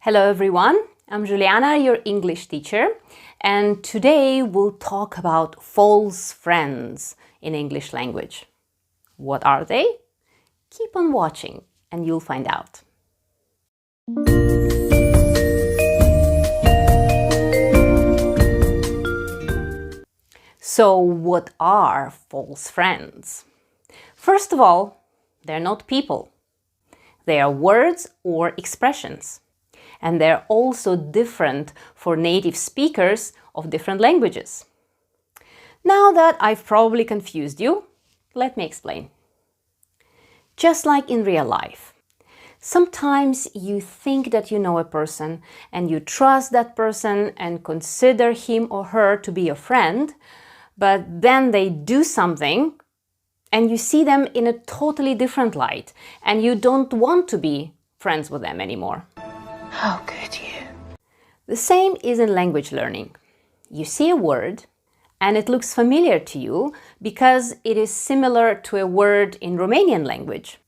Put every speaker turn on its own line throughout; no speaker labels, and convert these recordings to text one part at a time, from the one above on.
Hello everyone, I'm Juliana, your English teacher, and today we'll talk about false friends in English language. What are they? Keep on watching and you'll find out. So what are false friends? First of all, they're not people. They are words or expressions. And they're also different for native speakers of different languages. Now that I've probably confused you, let me explain. Just like in real life, sometimes you think that you know a person and you trust that person and consider him or her to be your friend, but then they do something and you see them in a totally different light and you don't want to be friends with them anymore.
How could you?
The same is in language learning. You see a word and it looks familiar to you because it is similar to a word in Romanian language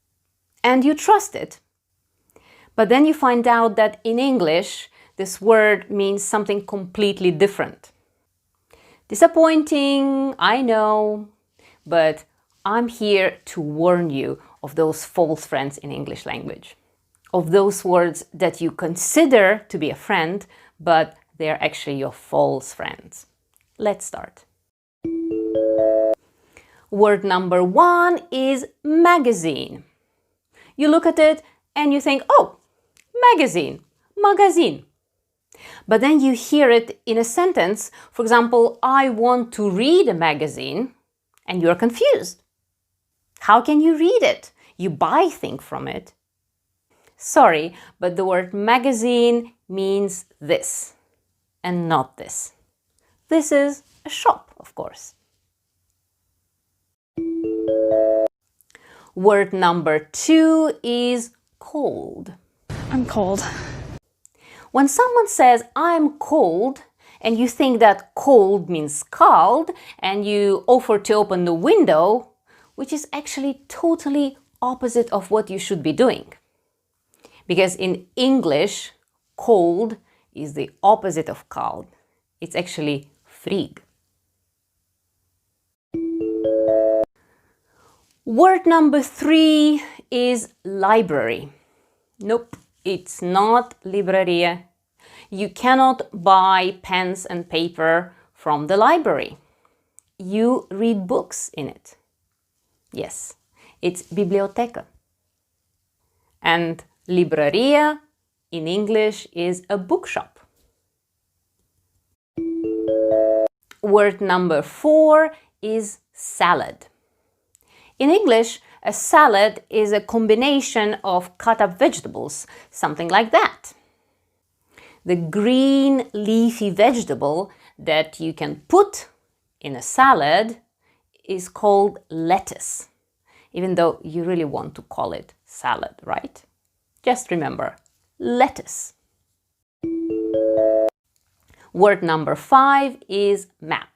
and you trust it. But then you find out that in English this word means something completely different. Disappointing, I know, but I'm here to warn you of those false friends in English language. Of those words that you consider to be a friend, but they're actually your false friends. Let's start. Word number one is magazine. You look at it and you think, oh, magazine, magazine. But then you hear it in a sentence. For example, I want to read a magazine, and you're confused. How can you read it? You buy things from it. Sorry, but the word magazine means this and not this. This is a shop, of course. Word number two is cold.
I'm cold.
When someone says, I'm cold, and you think that cold means cold, and you offer to open the window, which is actually totally opposite of what you should be doing. Because in English, cold is the opposite of cold. It's actually frig. Word number three is library. Nope, it's not librerie. You cannot buy pens and paper from the library. You read books in it. Yes, it's bibliotecă. And libreria in English is a bookshop. Word number four is salad. In English, a salad is a combination of cut up vegetables, something like that. The green leafy vegetable that you can put in a salad is called lettuce, even though you really want to call it salad, right? Just remember, lettuce. Word number five is map.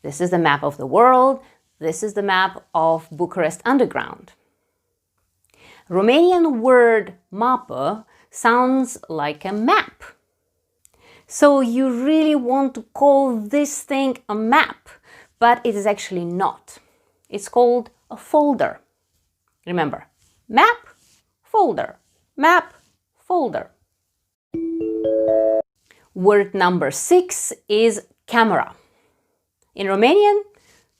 This is the map of the world. This is the map of Bucharest Underground. Romanian word mapă sounds like a map. So you really want to call this thing a map, but it is actually not. It's called a folder. Remember, map, folder. Map, folder. Word number six is camera. In Romanian,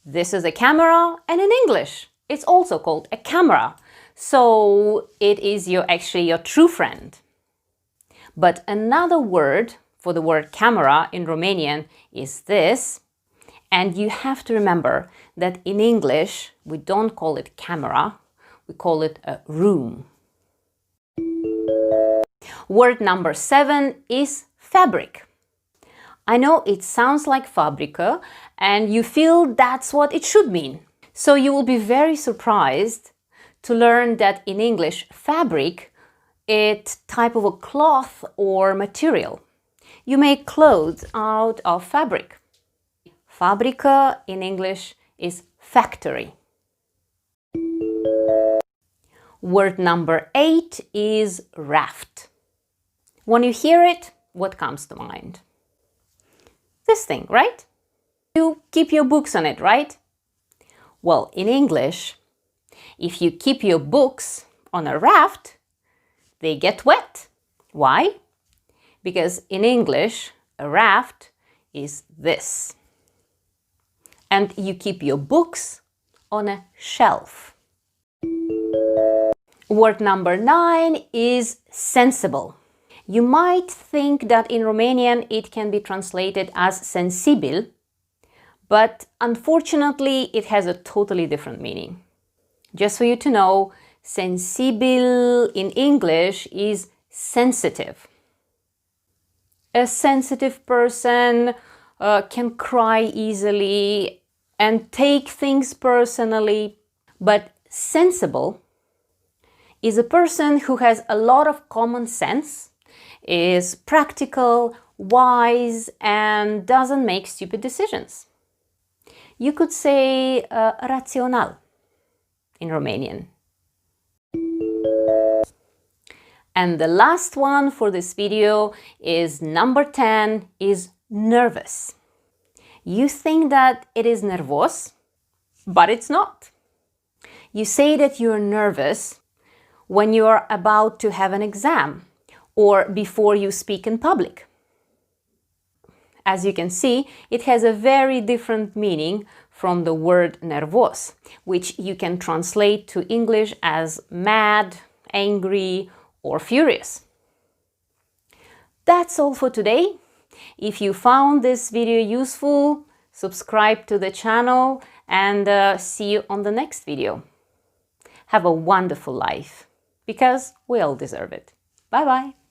this is a camera, and in English, it's also called a camera. So it is actually your true friend. But another word for the word camera in Romanian is this. And you have to remember that in English, we don't call it camera, we call it a room. Word number seven is fabric. I know it sounds like fabrică and you feel that's what it should mean. So you will be very surprised to learn that in English, fabric is type of a cloth or material. You make clothes out of fabric. Fabrică in English is factory. Word number 8 is raft. When you hear it, what comes to mind? This thing, right? You keep your books on it, right? Well, in English, if you keep your books on a raft, they get wet. Why? Because in English, a raft is this. And you keep your books on a shelf. Word number 9 is sensible. You might think that in Romanian it can be translated as sensibil, but unfortunately it has a totally different meaning. Just for you to know, sensibil in English is sensitive. A sensitive person can cry easily and take things personally, but sensible is a person who has a lot of common sense, is practical, wise, and doesn't make stupid decisions. You could say rațional in Romanian. And the last one for this video is number 10, is nervous. You think that it is nervos, but it's not. You say that you're nervous when you're about to have an exam or before you speak in public. As you can see, it has a very different meaning from the word nervos, which you can translate to English as mad, angry, or furious. That's all for today. If you found this video useful, subscribe to the channel and see you on the next video. Have a wonderful life, because we all deserve it. Bye bye!